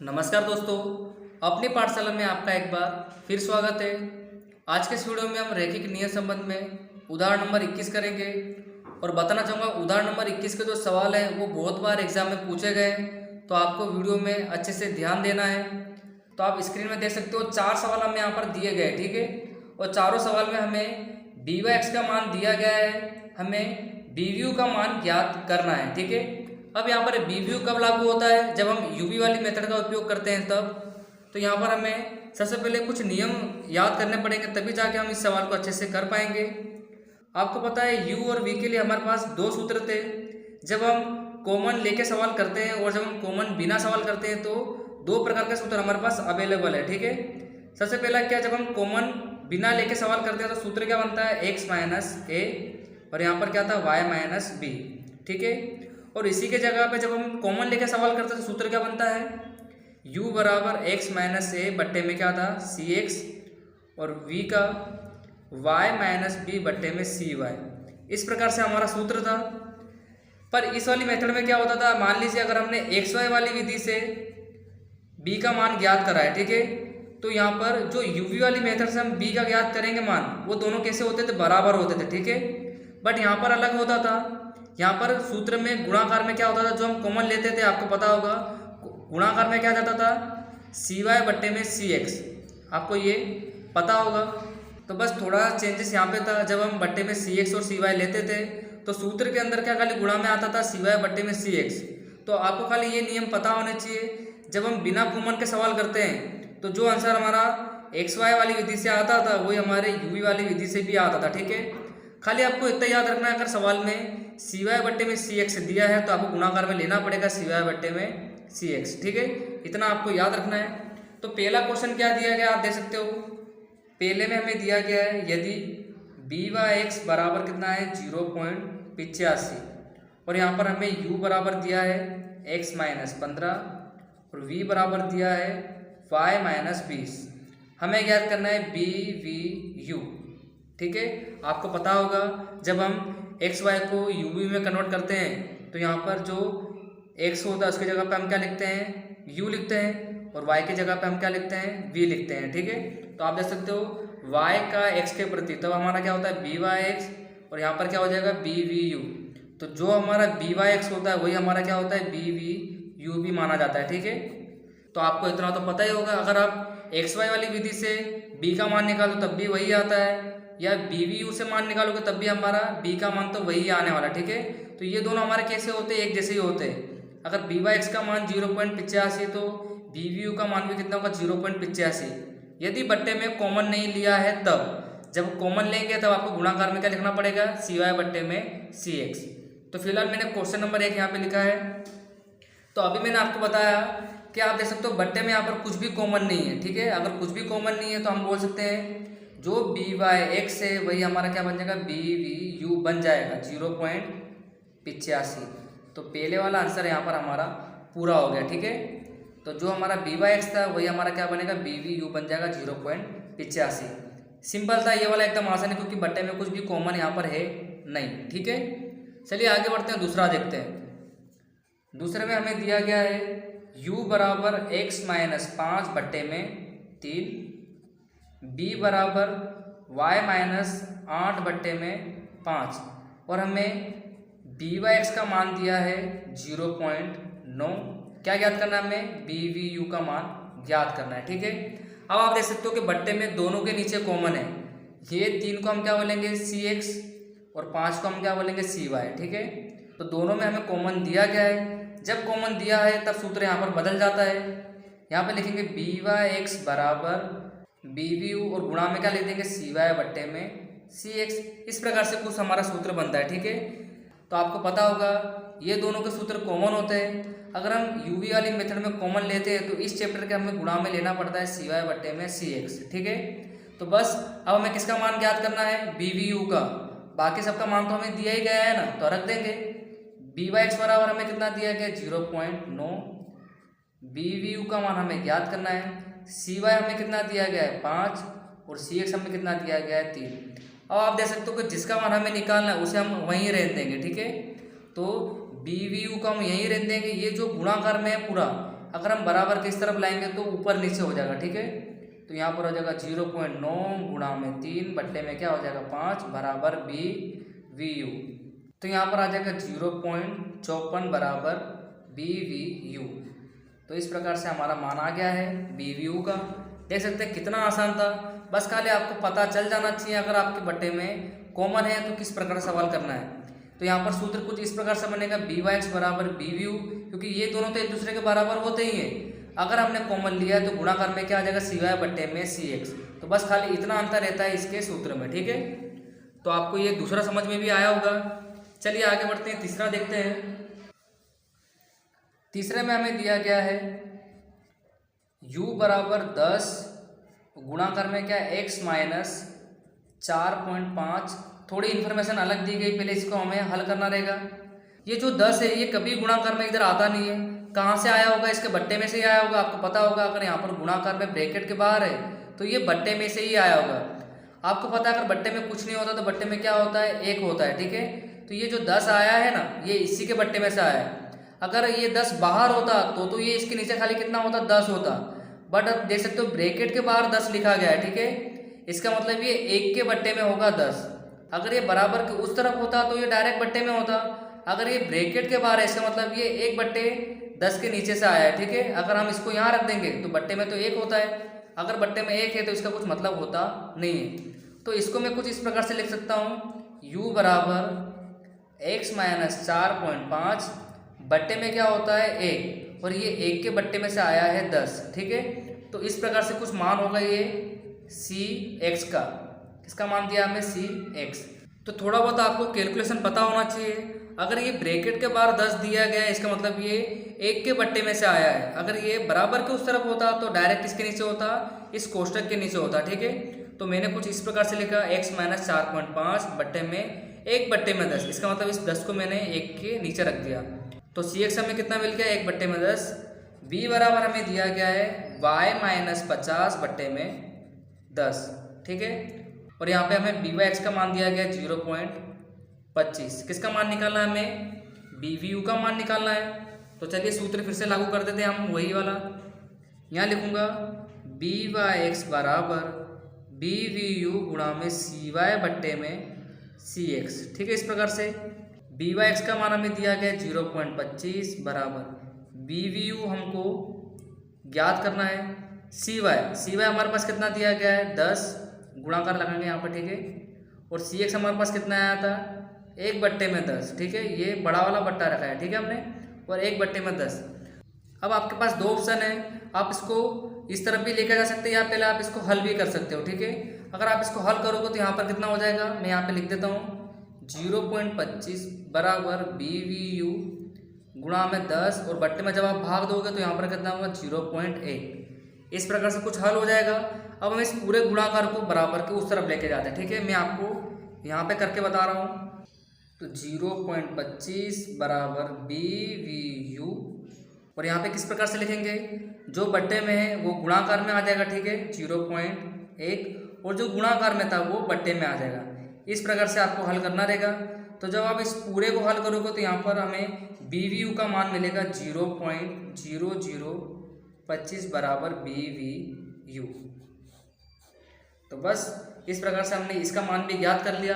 नमस्कार दोस्तों, अपनी पाठशाला में आपका एक बार फिर स्वागत है। आज के इस वीडियो में हम रैखिक नियत संबंध में उदाहरण नंबर 21 करेंगे और बताना चाहूँगा उदाहरण नंबर 21 के जो सवाल है वो बहुत बार एग्जाम में पूछे गए हैं, तो आपको वीडियो में अच्छे से ध्यान देना है। तो आप स्क्रीन में देख सकते हो 4 सवाल हमें यहाँ पर दिए गए, ठीक है। और चारों सवाल में हमें डी वाई एक्स का मान दिया गया है, हमें डी वी यू का मान ज्ञात करना है, ठीक है। अब यहाँ पर बी वी यू कब लागू होता है, जब हम यूवी वाली मेथड का उपयोग करते हैं तब। तो यहाँ पर हमें सबसे पहले कुछ नियम याद करने पड़ेंगे, तभी जाके हम इस सवाल को अच्छे से कर पाएंगे। आपको पता है यू और वी के लिए हमारे पास दो सूत्र थे। जब हम कॉमन लेके सवाल करते हैं और जब हम कॉमन बिना सवाल करते हैं तो दो प्रकार के सूत्र हमारे पास अवेलेबल है, ठीक है। सबसे पहला क्या, जब हम कॉमन बिना लेके सवाल करते हैं तो सूत्र क्या बनता है, एक्स माइनस ए, और यहाँ पर क्या था वाई माइनस बी, ठीक है। और इसी के जगह पे जब हम कॉमन लेके सवाल करते हैं तो सूत्र क्या बनता है, u बराबर एक्स माइनस ए बट्टे में क्या था सी एक्स, और v का y माइनस बी बट्टे में सी वाई। इस प्रकार से हमारा सूत्र था। पर इस वाली मेथड में क्या होता था, मान लीजिए अगर हमने एक्स वाई वाली विधि से b का मान ज्ञात करा है, ठीक है। तो यहाँ पर जो uv वाली मेथड से हम b का ज्ञात करेंगे मान, वो दोनों कैसे होते थे, बराबर होते थे, ठीक है। बट यहाँ पर अलग होता था। यहाँ पर सूत्र में गुणाकार में क्या होता था, जो हम कॉमन लेते थे आपको पता होगा, गुणाकार में क्या जाता था सी वाई बट्टे में सी एक्स, आपको ये पता होगा। तो बस थोड़ा चेंजेस यहाँ पे था, जब हम बट्टे में सी एक्स और सी वाई लेते थे तो सूत्र के अंदर क्या खाली गुणा में आता था सी वाई बट्टे में सी एक्स। तो आपको खाली ये नियम पता होने चाहिए, जब हम बिना कॉमन के सवाल करते हैं तो जो आंसर हमारा एक्स वाई वाली विधि से आता था वही हमारे यूवी वाली विधि से भी आता था, ठीक है। खाली आपको इतना याद रखना है, अगर सवाल में सी वाई बट्टे में सी एक्स दिया है तो आपको गुणाकार में लेना पड़ेगा सी वाई बट्टे में सी एक्स, ठीक है। इतना आपको याद रखना है। तो पहला क्वेश्चन क्या दिया गया आप देख सकते हो, पहले में हमें दिया गया है यदि बी वाई एक्स बराबर कितना है 0.85, और यहाँ पर हमें u बराबर दिया है x माइनस 15 और v बराबर दिया है y माइनस 20। हमें ज्ञात करना है बी वी यू, ठीक है। आपको पता होगा जब हम एक्स वाई को यू वी में कन्वर्ट करते हैं तो यहाँ पर जो एक्स होता है उसकी जगह पे हम क्या लिखते हैं, यू लिखते हैं, और वाई की जगह पे हम क्या लिखते हैं, वी लिखते हैं, ठीक है। तो आप देख सकते हो वाई का एक्स के प्रति तब हमारा क्या होता है बी वाई एक्स, और यहाँ पर क्या हो जाएगा बी वी यू। तो जो हमारा बी वाई एक्स होता है वही हमारा क्या होता है बी वी यू भी माना जाता है, ठीक है। तो आपको इतना तो पता ही होगा, अगर आप एक्स वाई वाली विधि से बी का मान निकालो तब भी वही आता है, या बी वी यू से मान निकालोगे तब भी हमारा बी का मान तो वही आने वाला, ठीक है। तो ये दोनों हमारे कैसे होते हैं, एक जैसे ही होते हैं। अगर बी वाई एक्स का मान 0.85 तो बी वी यू का मान भी कितना होगा 0.85। यदि बट्टे में कॉमन नहीं लिया है तब, जब कॉमन लेंगे तब आपको गुणाकार में क्या लिखना पड़ेगा सी वाई बट्टे में सी एक्स। तो फिलहाल मैंने क्वेश्चन नंबर 1 यहाँ पे लिखा है। तो अभी मैंने आपको बताया कि आप देख सकते हो बट्टे में यहाँ पर कुछ भी कॉमन नहीं है, ठीक है। अगर कुछ भी कॉमन नहीं है तो हम बोल सकते हैं जो बी वाई एक्स है वही हमारा क्या बन जाएगा बी वी यू बन जाएगा 0.85। तो पहले वाला आंसर यहाँ पर हमारा पूरा हो गया, ठीक है। तो जो हमारा बी वाई एक्स था वही हमारा क्या बनेगा बी वी यू बन जाएगा 0.85। सिंपल था ये वाला, एकदम आसान है, क्योंकि बट्टे में कुछ भी कॉमन यहाँ पर है नहीं, ठीक है। चलिए आगे बढ़ते हैं, दूसरा देखते हैं। दूसरे में हमें दिया गया है u बराबर एक्स माइनस 5 बट्टे में 3, b बराबर y माइनस 8 बट्टे में 5, और हमें बी वाई एक्स का मान दिया है 0.9। क्या ज्ञात करना है हमें, बी वी यू का मान ज्ञात करना है, ठीक है। अब आप देख सकते हो कि बट्टे में दोनों के नीचे कॉमन है, ये 3 को हम क्या बोलेंगे सी एक्स और 5 को हम क्या बोलेंगे सी वाई, ठीक है। तो दोनों में हमें कॉमन दिया गया है, जब कॉमन दिया है तब सूत्र यहाँ पर बदल जाता है। यहाँ पर लिखेंगे बी वाई एक्स बराबर बी वी यू, और गुणा में क्या लिख देंगे सी वाई बट्टे में सी एक्स। इस प्रकार से कुछ हमारा सूत्र बनता है, ठीक है। तो आपको पता होगा ये दोनों के सूत्र कॉमन होते हैं। अगर हम यूवी वाली मेथड में कॉमन लेते हैं तो इस चैप्टर के हमें गुणा में लेना पड़ता है सी वाई बट्टे में सी एक्स, ठीक है। तो बस अब हमें किसका मान ज्ञात करना है, बी वी यू का। बाकी सबका मान तो हमें दिया ही गया है ना, तो रख देंगे। बी वाई एक्स बराबर हमें कितना दिया गया 0.9, बी वी यू का मान हमें ज्ञात करना है, सी वाई हमें कितना दिया गया है 5, और सी एक्स हमें कितना दिया गया है 3। अब आप देख सकते हो कि जिसका मान हमें निकालना है उसे हम वहीं रहने देंगे, ठीक है। तो बी वी यू का हम यहीं रहने देंगे, ये जो गुणाकार में है पूरा अगर हम बराबर किस तरफ लाएंगे तो ऊपर नीचे हो जाएगा, ठीक है। तो यहाँ पर हो जाएगा 0.9 गुणा में 3 बट्टे में क्या हो जाएगा 5 बराबर BVU। तो यहाँ पर आ जाएगा 0.54 बराबर BVU। तो इस प्रकार से हमारा मान आ गया है BVU का। देख सकते हैं कितना आसान था, बस खाली आपको पता चल जाना चाहिए अगर आपके बट्टे में कॉमन है तो किस प्रकार सवाल करना है। तो यहाँ पर सूत्र कुछ इस प्रकार से बनेगा BYX बराबर BVU, क्योंकि ये दोनों तो एक दूसरे के बराबर होते ही हैं। अगर हमने कॉमन लिया है तो गुणाकार में क्या आ जाएगा CY बट्टे में CX। तो बस खाली इतना अंतर रहता है इसके सूत्र में, ठीक है। तो आपको ये दूसरा समझ में भी आया होगा। चलिए आगे बढ़ते हैं, तीसरा देखते हैं। तीसरे में हमें दिया गया है U बराबर 10 गुणाकार में क्या है x माइनस 4.5। थोड़ी इन्फॉर्मेशन अलग दी गई, पहले इसको हमें हल करना रहेगा। ये जो 10 है ये कभी गुणाकार में इधर आता नहीं है, कहाँ से आया होगा, इसके बट्टे में से ही आया होगा। आपको पता होगा अगर यहाँ पर गुणाकार में ब्रैकेट के बाहर है तो ये बट्टे में से ही आया होगा। आपको पता है अगर बट्टे में कुछ नहीं होता तो बट्टे में क्या होता है 1 होता है, ठीक है। तो ये जो 10 आया है ना ये इसी के बट्टे में से आया है। अगर ये 10 बाहर होता तो ये इसके नीचे खाली कितना होता 10 होता, बट अब देख सकते हो ब्रैकेट के बाहर 10 लिखा गया है, ठीक है। इसका मतलब ये 1 के बट्टे में होगा 10। अगर ये बराबर के उस तरफ होता तो ये डायरेक्ट बट्टे में होता। अगर ये ब्रैकेट के बाहर है इसका मतलब ये 1 बट्टे 10 के नीचे से आया है, ठीक है। अगर हम इसको यहाँ रख देंगे तो बट्टे में तो 1 होता है, अगर बट्टे में 1 है तो इसका कुछ मतलब होता नहीं है। तो इसको मैं कुछ इस प्रकार से लिख सकता हूँ U बराबर x माइनस 4.5 बट्टे में क्या होता है 1, और ये 1 के बट्टे में से आया है 10, ठीक है। तो इस प्रकार से कुछ मान होगा ये CX का। इसका मान दिया हमें CX। तो थोड़ा बहुत आपको कैलकुलेशन पता होना चाहिए। अगर ये ब्रैकेट के बाहर 10 दिया गया है इसका मतलब ये 1 के बट्टे में से आया है। अगर ये बराबर के उस तरफ होता तो डायरेक्ट इसके नीचे होता, इस कोष्टक के नीचे होता, ठीक है। तो मैंने कुछ इस प्रकार से लिखा x माइनस 4.5 बट्टे में 1 बट्टे में 10। इसका मतलब इस 10 को मैंने 1 के नीचे रख दिया। तो CX हमें कितना मिल गया 1 बट्टे में 10। B बराबर हमें दिया गया है y माइनस 50 बट्टे में 10, ठीक है। और यहाँ पे हमें BYX का मान दिया गया 0.25। किसका मान निकालना है हमें BVU का मान निकालना है। तो चलिए सूत्र फिर से लागू कर देते हैं हम वही वाला। यहाँ लिखूंगा BYX बराबर BVU गुणा में CY बट्टे में CX, ठीक है। इस प्रकार से BYX का मान हमें दिया गया 0.25 बराबर BVU हमको ज्ञात करना है। CY हमारे पास कितना दिया गया है 10, गुणाकार लगाएंगे यहाँ पर, ठीक है। और CX हमारे पास कितना आया था 1 बट्टे में 10, ठीक है। ये बड़ा वाला बट्टा रखा है, ठीक है हमने, और 1 बट्टे में 10। अब आपके पास 2 ऑप्शन है, आप इसको इस तरफ भी लेकर जा सकते हैं या पहले आप इसको हल भी कर सकते हो, ठीक है। अगर आप इसको हल करोगे तो यहाँ पर कितना हो जाएगा, मैं यहाँ पे लिख देता हूँ 0.25 बराबर BVU गुणा में 10, और बट्टे में जब आप भाग दोगे तो यहाँ पर कितना होगा 0.1। इस प्रकार से कुछ हल हो जाएगा। अब हम इस पूरे गुणाकार को बराबर के उस तरफ लेके जाते हैं, ठीक है। मैं आपको यहाँ पे करके बता रहा हूँ। तो 0.25 बराबर BVU, और यहाँ पे किस प्रकार से लिखेंगे, जो बट्टे में है वो गुणाकार में आ जाएगा, ठीक है 0.1, और जो गुणाकार में था वो बट्टे में आ जाएगा। इस प्रकार से आपको हल करना रहेगा। तो जब आप इस पूरे को हल करोगे तो यहाँ पर हमें BVU का मान मिलेगा 0.0025 बराबर BVU। तो बस इस प्रकार से हमने इसका मान भी ज्ञात कर लिया।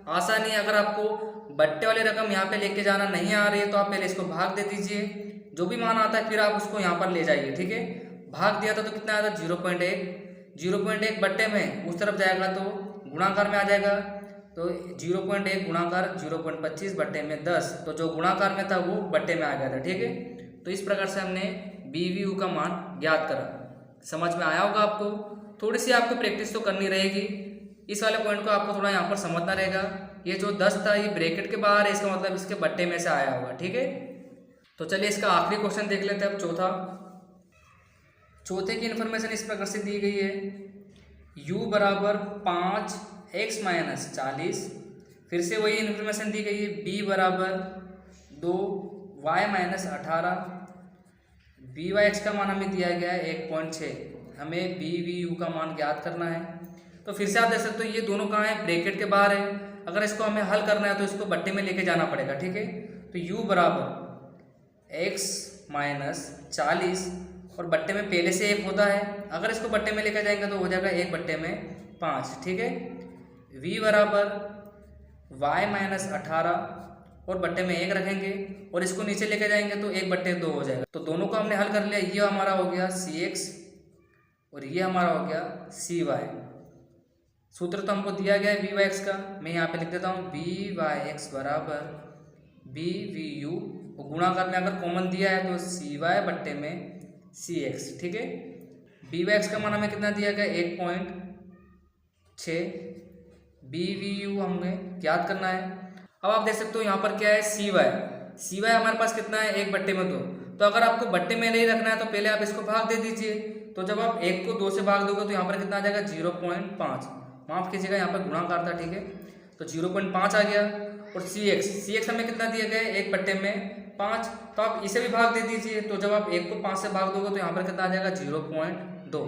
आसानी है, अगर आपको बट्टे वाली रकम यहाँ पे लेके जाना नहीं आ रही है तो आप पहले इसको भाग दे दीजिए, जो भी मान आता है फिर आप उसको यहाँ पर ले जाइए, ठीक है। भाग दिया था तो कितना आया था 0.1 बट्टे में उस तरफ जाएगा तो गुणाकार में आ जाएगा। तो 0.1 गुणाकार 0.25 बट्टे में 10, तो जो गुणाकार में था वो बट्टे में आ गया था, ठीक है। तो इस प्रकार से हमने BVU का मान ज्ञात करा। समझ में आया होगा आपको। थोड़ी सी आपको प्रैक्टिस तो करनी रहेगी। इस वाले पॉइंट को आपको थोड़ा यहाँ पर समझना रहेगा। ये जो 10 था ये ब्रैकेट के बाहर है, इसका मतलब इसके बट्टे में से आया होगा, ठीक है। तो चलिए इसका आखिरी क्वेश्चन देख लेते हैं अब, चौथे की इन्फॉर्मेशन इस प्रकार से दी गई है U बराबर 5x माइनस 40। फिर से वही इन्फॉर्मेशन दी गई है B बराबर 2y माइनस 18। BYX का मान हमें दिया गया है 1.6। हमें BVU का मान ज्ञात करना है। तो फिर से आप देख सकते हो ये दोनों कहाँ है, ब्रैकेट के बाहर है। अगर इसको हमें हल करना है तो इसको बट्टे में लेके जाना पड़ेगा, ठीक है। तो U बराबर x माइनस 40 और बट्टे में पहले से 1 होता है, अगर इसको बट्टे में लेकर जाएंगे तो हो जाएगा 1 बट्टे में 5। ठीक है, v बराबर y माइनस 18 और बट्टे में 1 रखेंगे और इसको नीचे लेके जाएंगे तो 1 बट्टे 2 हो जाएगा। तो दोनों को हमने हल कर लिया, ये हमारा हो गया cx और ये हमारा हो गया cy। सूत्र तो हमको दिया गया है वी वाई एक्स का, मैं यहाँ पे लिख देता हूँ वी वाई एक्स बराबर बी वी यू, और गुणाकार में अगर कॉमन दिया है तो सी वाई बट्टे में सी एक्स। ठीक है, बी वाई एक्स का मान हमें कितना दिया गया 1.6, बी वी यू हमें ज्ञात करना है। अब आप देख सकते हो यहाँ पर क्या है सी वाई हमारे पास कितना है 1 बट्टे में 2। तो अगर आपको बट्टे में नहीं रखना है तो पहले आप इसको भाग दे दीजिए, तो जब आप 1 को 2 से भाग दोगे तो यहाँ पर कितना आ जाएगा 0.5, माफ कीजिएगा यहाँ पर गुणाकार था। ठीक है, तो 0.5 आ गया। और सी एक्स हमें कितना दिया गया है 1 बट्टे में 5, तो आप इसे भी भाग दे दीजिए, तो जब आप 1 को 5 से भाग दोगे तो यहाँ पर कितना आ जाएगा 0.2।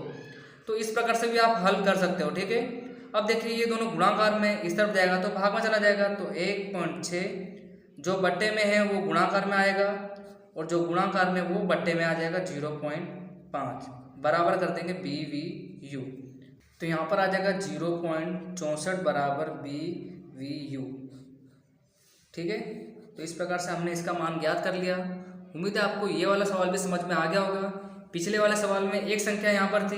तो इस प्रकार से भी आप हल कर सकते हो। ठीक है, अब देखिए ये दोनों गुणाकार में इस तरफ जाएगा तो भाग में चला जाएगा, तो 1.6 जो बट्टे में है वो गुणाकार में आएगा और जो गुणाकार में वो बट्टे में आ जाएगा 0.5, बराबर कर देंगे बी वी यू, तो यहाँ पर आ जाएगा 0.64 बराबर बी वी यू। ठीक है, तो इस प्रकार से हमने इसका मान ज्ञात कर लिया। उम्मीद है आपको ये वाला सवाल भी समझ में आ गया होगा। पिछले वाले सवाल में एक संख्या यहाँ पर थी,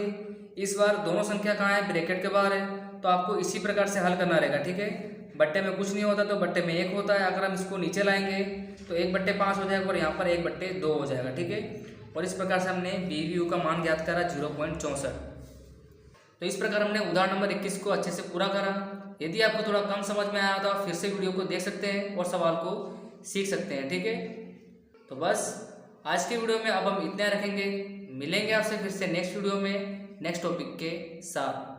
इस बार दोनों संख्या कहाँ है, ब्रैकेट के बाहर है, तो आपको इसी प्रकार से हल करना रहेगा। ठीक है, बट्टे में कुछ नहीं होता तो बट्टे में 1 होता है, अगर हम इसको नीचे लाएंगे तो 1 बट्टे 5 हो जाएगा और यहाँ पर 1 बट्टे 2 हो जाएगा। ठीक है, और इस प्रकार से हमने बी वी यू का मान ज्ञात करा 0.64। तो इस प्रकार हमने उदाहरण नंबर 21 को अच्छे से पूरा करा। यदि आपको थोड़ा कम समझ में आया तो आप फिर से वीडियो को देख सकते हैं और सवाल को सीख सकते हैं। ठीक है, तो बस आज के वीडियो में अब हम इतना रखेंगे, मिलेंगे आपसे फिर से नेक्स्ट वीडियो में नेक्स्ट टॉपिक के साथ।